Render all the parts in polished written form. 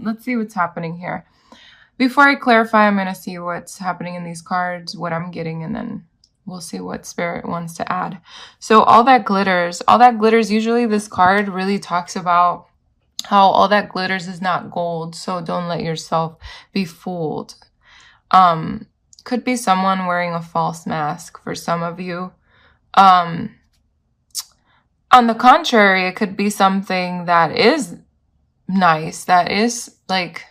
let's see what's happening here. Before I clarify, I'm going to see what's happening in these cards, what I'm getting, and then we'll see what Spirit wants to add. So all that glitters, usually this card really talks about how all that glitters is not gold. So don't let yourself be fooled. Could be someone wearing a false mask for some of you. On the contrary, it could be something that is nice, that is like,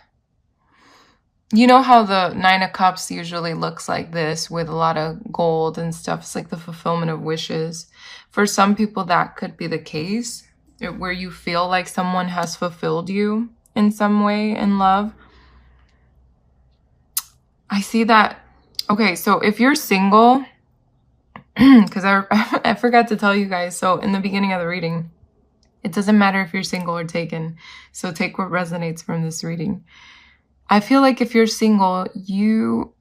you know how the Nine of Cups usually looks like this with a lot of gold and stuff. It's like the fulfillment of wishes. For some people, that could be the case, where you feel like someone has fulfilled you in some way in love. I see that. Okay, so if you're single, because I forgot to tell you guys, so in the beginning of the reading, it doesn't matter if you're single or taken. So take what resonates from this reading. I feel like if you're single, you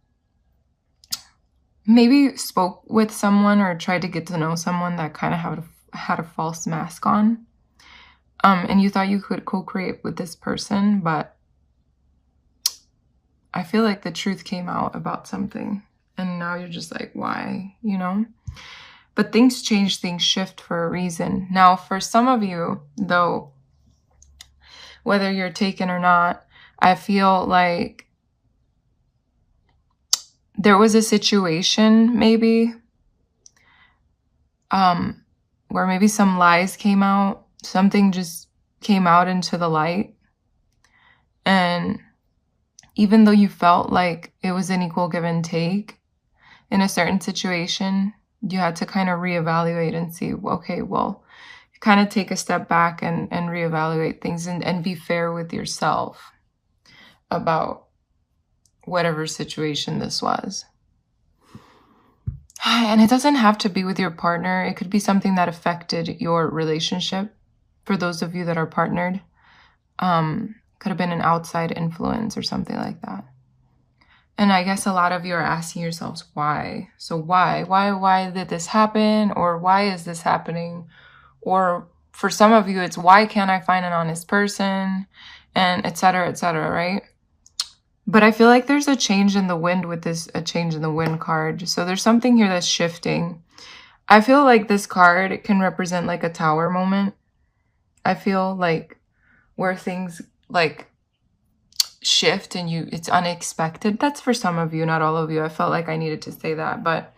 maybe spoke with someone or tried to get to know someone that kind of had a false mask on. And you thought you could co-create with this person, but I feel like the truth came out about something. And now you're just like, why, you know? But things change, things shift for a reason. Now, for some of you, though, whether you're taken or not, I feel like there was a situation maybe where maybe some lies came out, something just came out into the light. And even though you felt like it was an equal give and take in a certain situation, you had to kind of reevaluate and see, okay, well, kind of take a step back and reevaluate things and be fair with yourself about whatever situation this was. And it doesn't have to be with your partner. It could be something that affected your relationship. For those of you that are partnered, could have been an outside influence or something like that. And I guess a lot of you are asking yourselves why. So why did this happen? Or why is this happening? Or for some of you, it's why can't I find an honest person? And et cetera, right? But I feel like there's a change in the wind with this, a change in the wind card. So there's something here that's shifting. I feel like this card can represent like a tower moment. I feel like where things like shift and it's unexpected. That's for some of you, not all of you. I felt like I needed to say that. But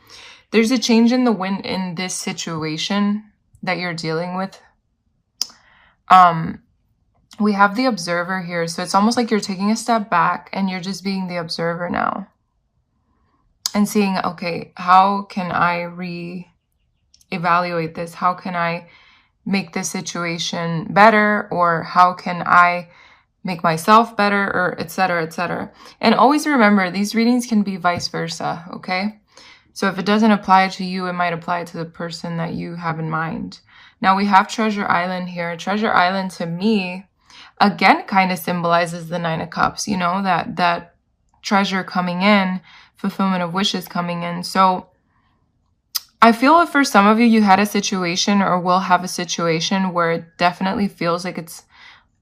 there's a change in the wind in this situation that you're dealing with. We have the observer here. So it's almost like you're taking a step back and you're just being the observer now. And seeing, okay, how can I re-evaluate this? How can I make this situation better? Or how can I make myself better? Or et cetera, et cetera. And always remember, these readings can be vice versa, okay? So if it doesn't apply to you, it might apply to the person that you have in mind. Now we have Treasure Island here. Treasure Island to me, again, kind of symbolizes the Nine of Cups, you know, that treasure coming in, fulfillment of wishes coming in. So I feel if for some of you, you had a situation or will have a situation where it definitely feels like it's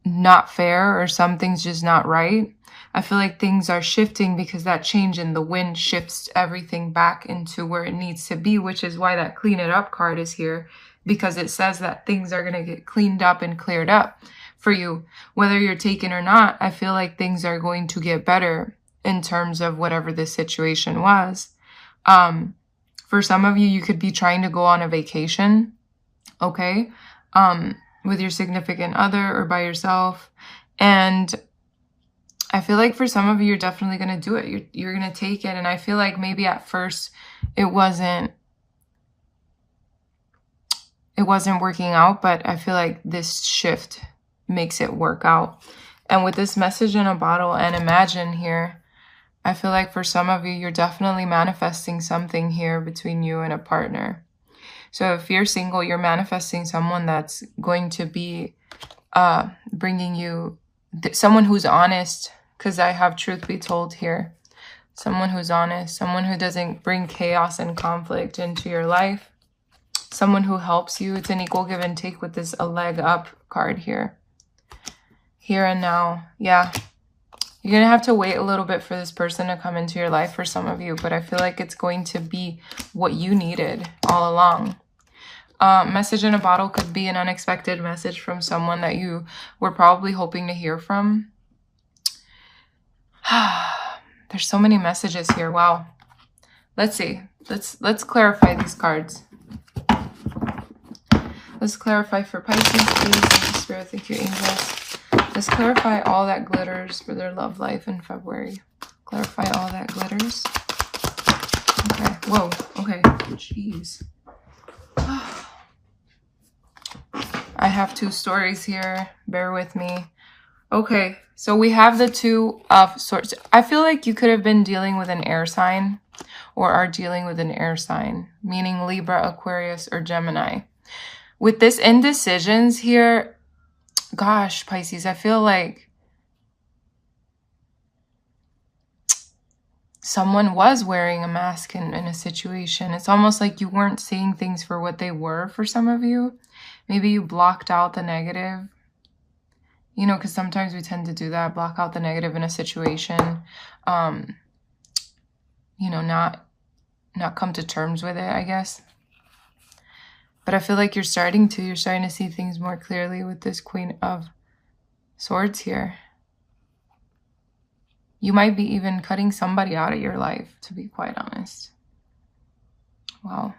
not fair or something's just not right. I feel like things are shifting because that change in the wind shifts everything back into where it needs to be, which is why that clean it up card is here, because it says that things are going to get cleaned up and cleared up for you. Whether you're taken or not, I feel like things are going to get better in terms of whatever this situation was. For some of you, you could be trying to go on a vacation, okay, with your significant other or by yourself. And I feel like for some of you, you're definitely going to do it. You're going to take it. And I feel like maybe at first it wasn't working out, but I feel like this shift makes it work out. And with this message in a bottle and imagine here, I feel like for some of you, you're definitely manifesting something here between you and a partner. So if you're single, you're manifesting someone that's going to be bringing you, someone who's honest, because I have truth be told here. Someone who's honest, someone who doesn't bring chaos and conflict into your life. Someone who helps you. It's an equal give and take with this a leg up card here. Here and now. Yeah. You're going to have to wait a little bit for this person to come into your life for some of you, but I feel like it's going to be what you needed all along. Message in a bottle could be an unexpected message from someone that you were probably hoping to hear from. There's so many messages here. Wow. Let's see. Let's clarify these cards. Let's clarify for Pisces, please. Thank you, Spirit. Thank you, angels. Let's clarify all that glitters for their love life in February. Clarify all that glitters. Okay. Whoa. Okay. Jeez. I have two stories here. Bear with me. Okay. So we have the Two of Swords. I feel like you could have been dealing with an air sign or are dealing with an air sign, meaning Libra, Aquarius, or Gemini. With this indecisions here, gosh, Pisces, I feel like someone was wearing a mask in a situation. It's almost like you weren't seeing things for what they were for some of you. Maybe you blocked out the negative. You know, because sometimes we tend to do that, block out the negative in a situation. You know, not come to terms with it, I guess. But I feel like you're starting to see things more clearly with this Queen of Swords here. You might be even cutting somebody out of your life, to be quite honest. Wow.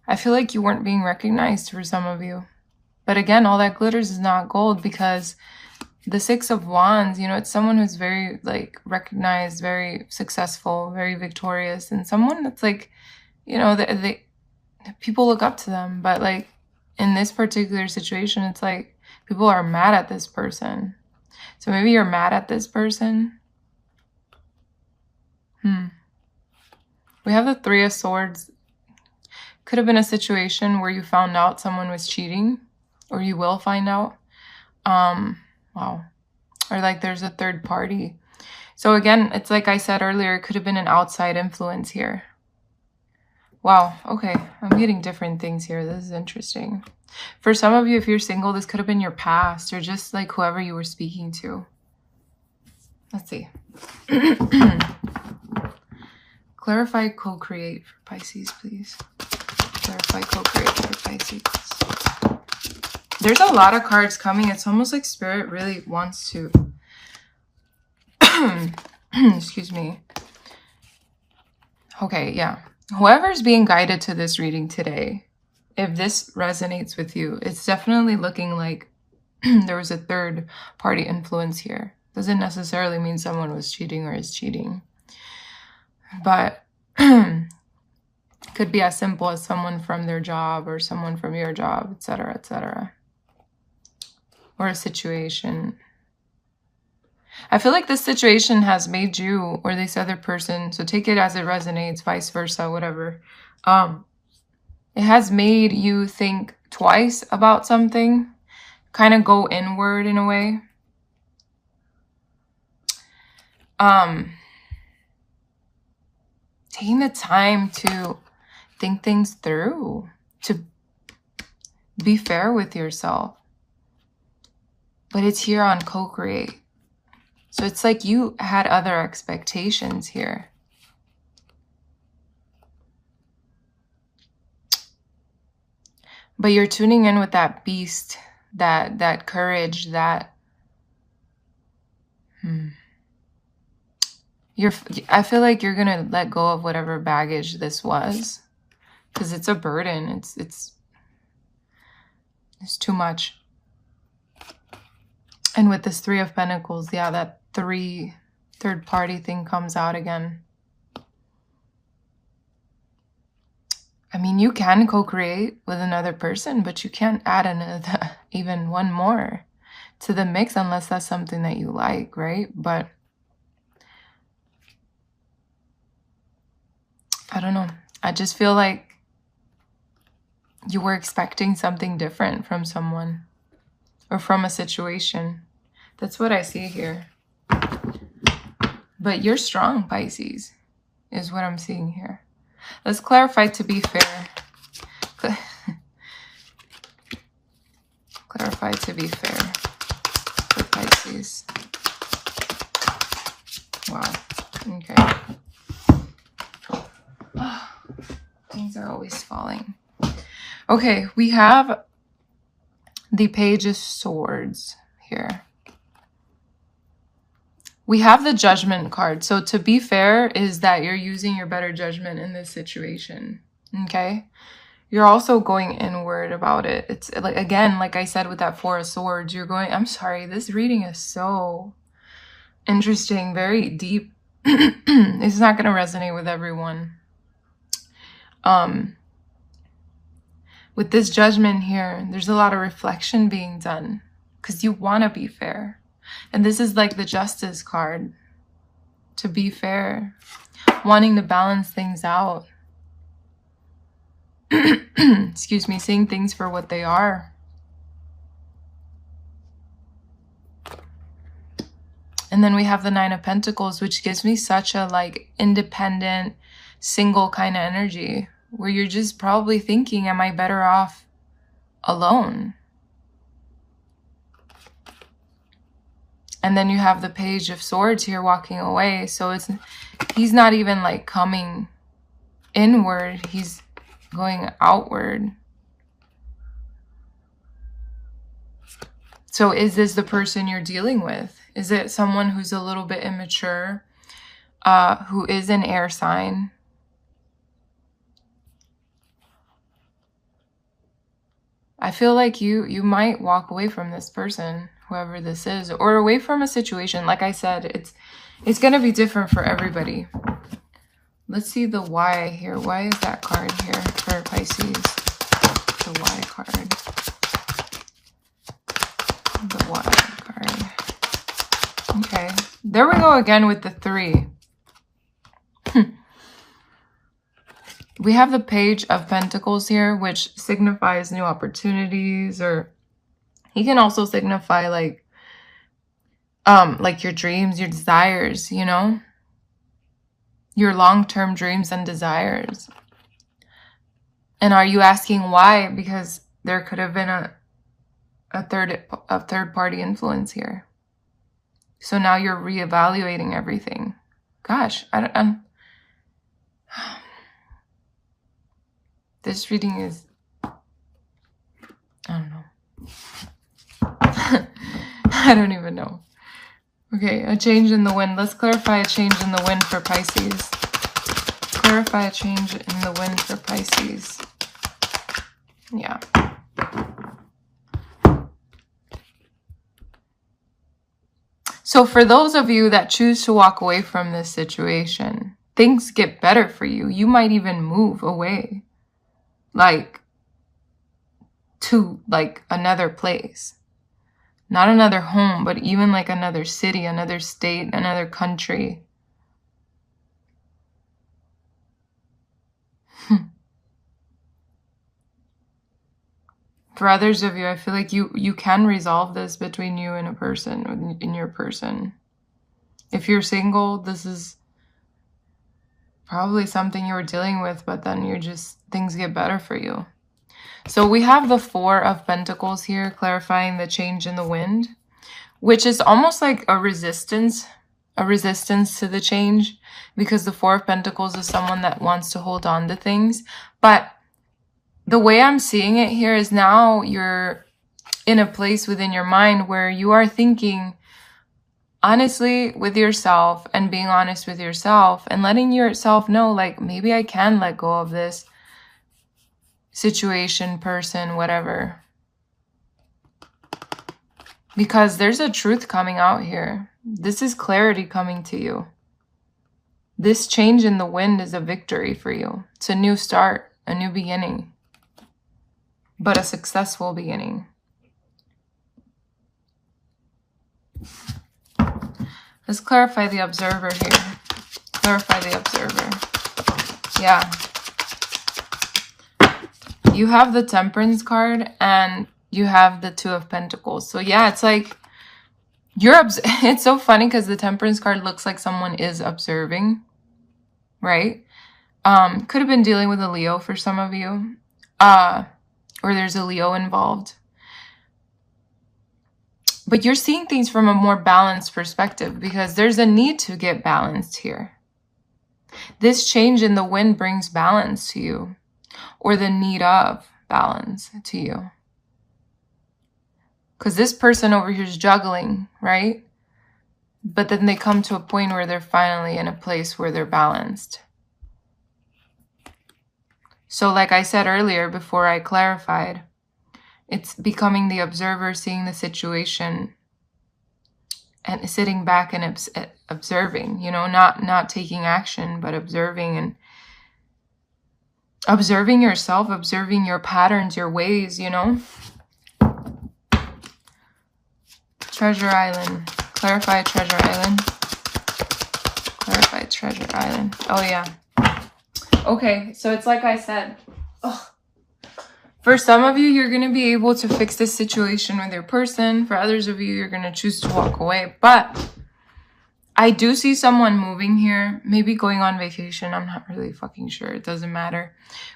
I feel like you weren't being recognized for some of you. But again, all that glitters is not gold, because the Six of Wands, you know, it's someone who's very, like, recognized, very successful, very victorious, and someone that's like, you know, people look up to them. But like in this particular situation, it's like people are mad at this person. So maybe you're mad at this person. We have the Three of Swords. Could have been a situation where you found out someone was cheating, or you will find out. Wow. Or like there's a third party. So again, it's like I said earlier, it could have been an outside influence here. Wow, okay, I'm getting different things here. This is interesting. For some of you, if you're single, this could have been your past, or just like whoever you were speaking to. Let's see. Clarify co-create for Pisces, please. Clarify co-create for Pisces. There's a lot of cards coming. It's almost like Spirit really wants to... Excuse me. Okay, yeah. Whoever's being guided to this reading today, if this resonates with you, it's definitely looking like there was a third party influence here. Doesn't necessarily mean someone was cheating or is cheating. But could be as simple as someone from their job or someone from your job, etc., etc. Or a situation. I feel like this situation has made you or this other person, so take it as it resonates, vice versa, whatever. It has made you think twice about something, kind of go inward in a way. Taking the time to think things through, to be fair with yourself. But it's here on co-create. So it's like you had other expectations here. But you're tuning in with that beast, that courage, that... I feel like you're going to let go of whatever baggage this was. Because it's a burden. It's too much. And with this Three of Pentacles, yeah, that third party thing comes out again. I mean, you can co-create with another person, but you can't add even one more to the mix unless that's something that you like, right? But I don't know. I just feel like you were expecting something different from someone or from a situation. That's what I see here. But you're strong, Pisces, is what I'm seeing here. Let's clarify to be fair. Clarify to be fair for Pisces. Okay. Things are always falling. Okay, we have the Page of Swords here. We have the Judgment card. So to be fair is that you're using your better judgment in this situation. Okay? You're also going inward about it. It's like, again, like I said with that Four of Swords, you're going, I'm sorry, this reading is so interesting, very deep. It's not going to resonate with everyone. With this Judgment here, there's a lot of reflection being done because you want to be fair. And this is like the Justice card. To be fair. Wanting to balance things out. Excuse me, seeing things for what they are. And then we have the Nine of Pentacles, which gives me such a like independent, single kind of energy where you're just probably thinking, am I better off alone? And then you have the Page of Swords here walking away. So he's not even like coming inward. He's going outward. So is this the person you're dealing with? Is it someone who's a little bit immature, who is an air sign? I feel like you might walk away from this person, whoever this is, or away from a situation. Like I said, it's going to be different for everybody. Let's see the why here. Why is that card here for Pisces? The why card. The why card. Okay. There we go again with the 3. We have the Page of Pentacles here, which signifies new opportunities, or he can also signify like your dreams, your desires, you know, your long-term dreams and desires. And are you asking why? Because there could have been a third party influence here. So now you're reevaluating everything. Gosh, this reading is, I don't know. I don't even know. Okay, a change in the wind. Let's clarify a change in the wind for Pisces. Clarify a change in the wind for Pisces. Yeah. So for those of you that choose to walk away from this situation, things get better for you. You might even move away. Like, to like another place. Not another home, but even like another city, another state, another country. For others of you, I feel like you can resolve this between you and a person, in your person. If you're single, this is probably something you were dealing with, but then things get better for you. So we have the Four of Pentacles here, clarifying the change in the wind, which is almost like a resistance to the change, because the Four of Pentacles is someone that wants to hold on to things. But the way I'm seeing it here is now you're in a place within your mind where you are thinking honestly with yourself and being honest with yourself and letting yourself know, like, maybe I can let go of this situation, person, whatever. Because there's a truth coming out here. This is clarity coming to you. This change in the wind is a victory for you. It's a new start, a new beginning, but a successful beginning. Let's clarify the Observer here. Clarify the Observer. Yeah. You have the Temperance card and you have the Two of Pentacles. So yeah, it's like it's so funny because the Temperance card looks like someone is observing, right? Could have been dealing with a Leo for some of you, or there's a Leo involved. But you're seeing things from a more balanced perspective because there's a need to get balanced here. This change in the wind brings balance to you, or the need of balance to you. Because this person over here is juggling, right? But then they come to a point where they're finally in a place where they're balanced. So like I said earlier, before I clarified, it's becoming the observer, seeing the situation and sitting back and observing, you know, not taking action, but observing, and observing yourself, observing your patterns, your ways, you know. Treasure Island. Clarify Treasure Island. Clarify Treasure Island. Oh, yeah. Okay, so it's like I said. Ugh. For some of you, you're going to be able to fix this situation with your person. For others of you, you're going to choose to walk away. But I do see someone moving here. Maybe going on vacation. I'm not really fucking sure. It doesn't matter.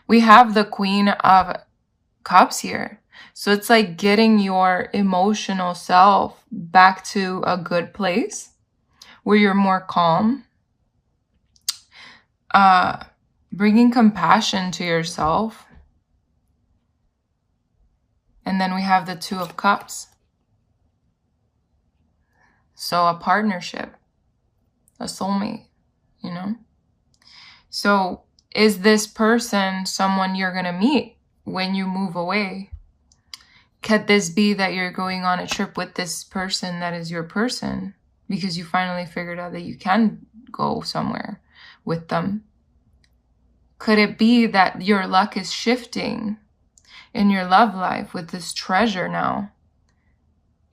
We have the Queen of Cups here. So it's like getting your emotional self back to a good place where you're more calm. Bringing compassion to yourself. And then we have the Two of Cups. So a partnership, a soulmate, you know? So is this person someone you're going to meet when you move away? Could this be that you're going on a trip with this person that is your person because you finally figured out that you can go somewhere with them? Could it be that your luck is shifting in your love life with this treasure now,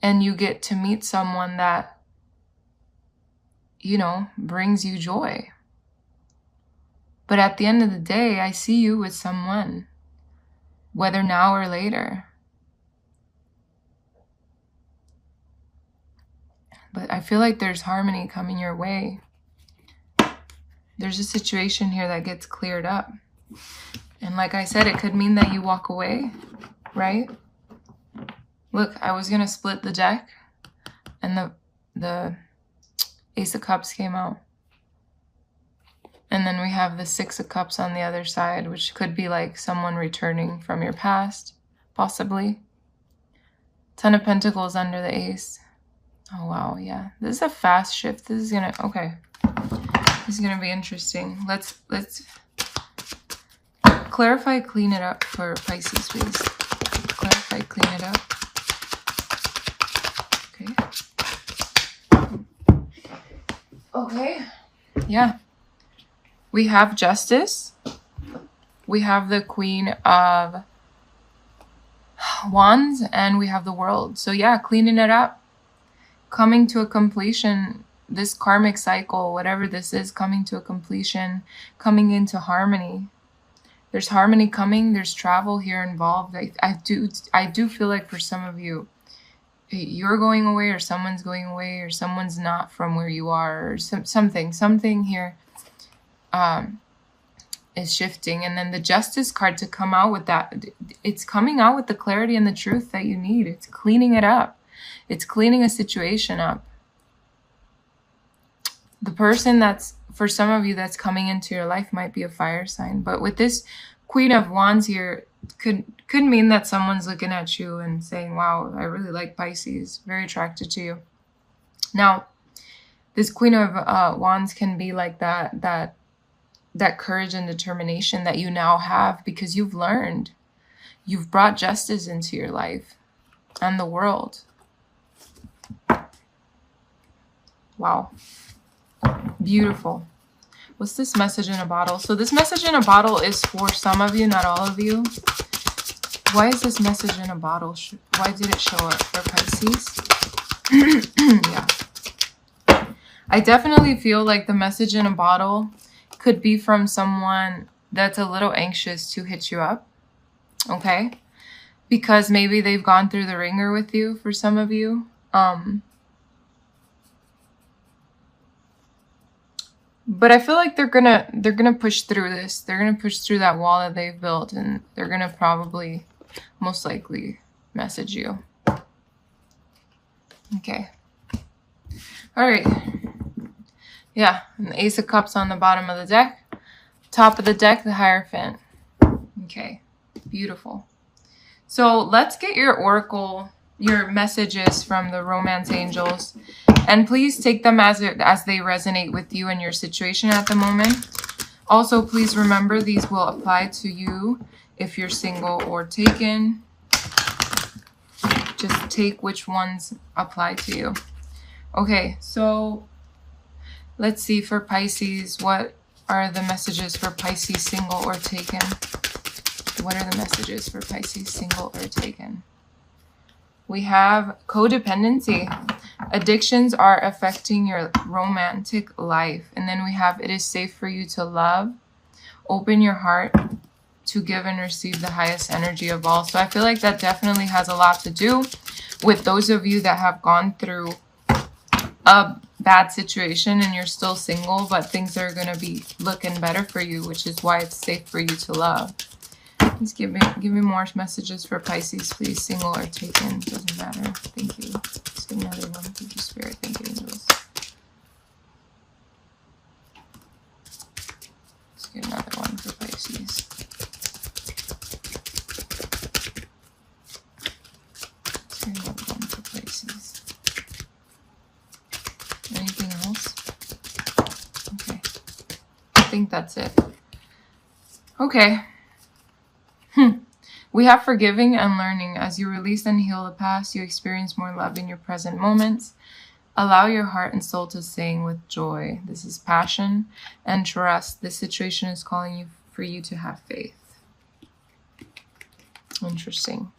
and you get to meet someone that, you know, brings you joy? But at the end of the day, I see you with someone, whether now or later. But I feel like there's harmony coming your way. There's a situation here that gets cleared up. And like I said, it could mean that you walk away, right? Look, I was going to split the deck, and the Ace of Cups came out. And then we have the Six of Cups on the other side, which could be like someone returning from your past, possibly. Ten of Pentacles under the Ace. Oh, wow, yeah. This is a fast shift. This is going to, okay. This is going to be interesting. Let's clarify, clean it up for Pisces, please. Clarify, clean it up. Okay. Okay. Yeah. We have Justice. We have the Queen of Wands, and we have the World. So yeah, cleaning it up. Coming to a completion. This karmic cycle, whatever this is, coming to a completion, coming into harmony. There's harmony coming. There's travel here involved. I do feel like for some of you, you're going away, or someone's going away, or someone's not from where you are, or something here is shifting. And then the Justice card to come out with that, it's coming out with the clarity and the truth that you need. It's cleaning it up. It's cleaning a situation up. The person that's, for some of you, that's coming into your life might be a fire sign. But with this Queen of Wands here, could mean that someone's looking at you and saying, wow, I really like Pisces. Very attracted to you. Now, this Queen of Wands can be like that courage and determination that you now have because you've learned. You've brought justice into your life and the world. Wow. Beautiful. What's this message in a bottle? So this message in a bottle is for some of you, not all of you. Why is this message in a bottle? Why did it show up for Pisces? Yeah. I definitely feel like the message in a bottle could be from someone that's a little anxious to hit you up. Okay? Because maybe they've gone through the ringer with you for some of you. But I feel like they're gonna push through this. They're gonna push through that wall that they've built, and they're gonna probably, most likely, message you. Okay. All right. Yeah, and the Ace of Cups on the bottom of the deck. Top of the deck, the Hierophant. Okay, beautiful. So let's get your oracle, your messages from the romance angels. And please take them as they resonate with you and your situation at the moment. Also, please remember these will apply to you if you're single or taken. Just take which ones apply to you. Okay, so let's see for Pisces, what are the messages for Pisces single or taken? What are the messages for Pisces single or taken? We have codependency. Addictions are affecting your romantic life. And then we have, it is safe for you to love. Open your heart to give and receive the highest energy of all. So I feel like that definitely has a lot to do with those of you that have gone through a bad situation and you're still single, but things are going to be looking better for you, which is why it's safe for you to love. Please give me more messages for Pisces, please. Single or taken, doesn't matter. Thank you. Let's get another one. Thank you, Spirit. Thank you, angels. Let's get another one for Pisces. Let's get another one for Pisces. Anything else? Okay. I think that's it. Okay. We have forgiving and learning. As you release and heal the past, you experience more love in your present moments. Allow your heart and soul to sing with joy. This is passion and trust. This situation is calling you for you to have faith. Interesting.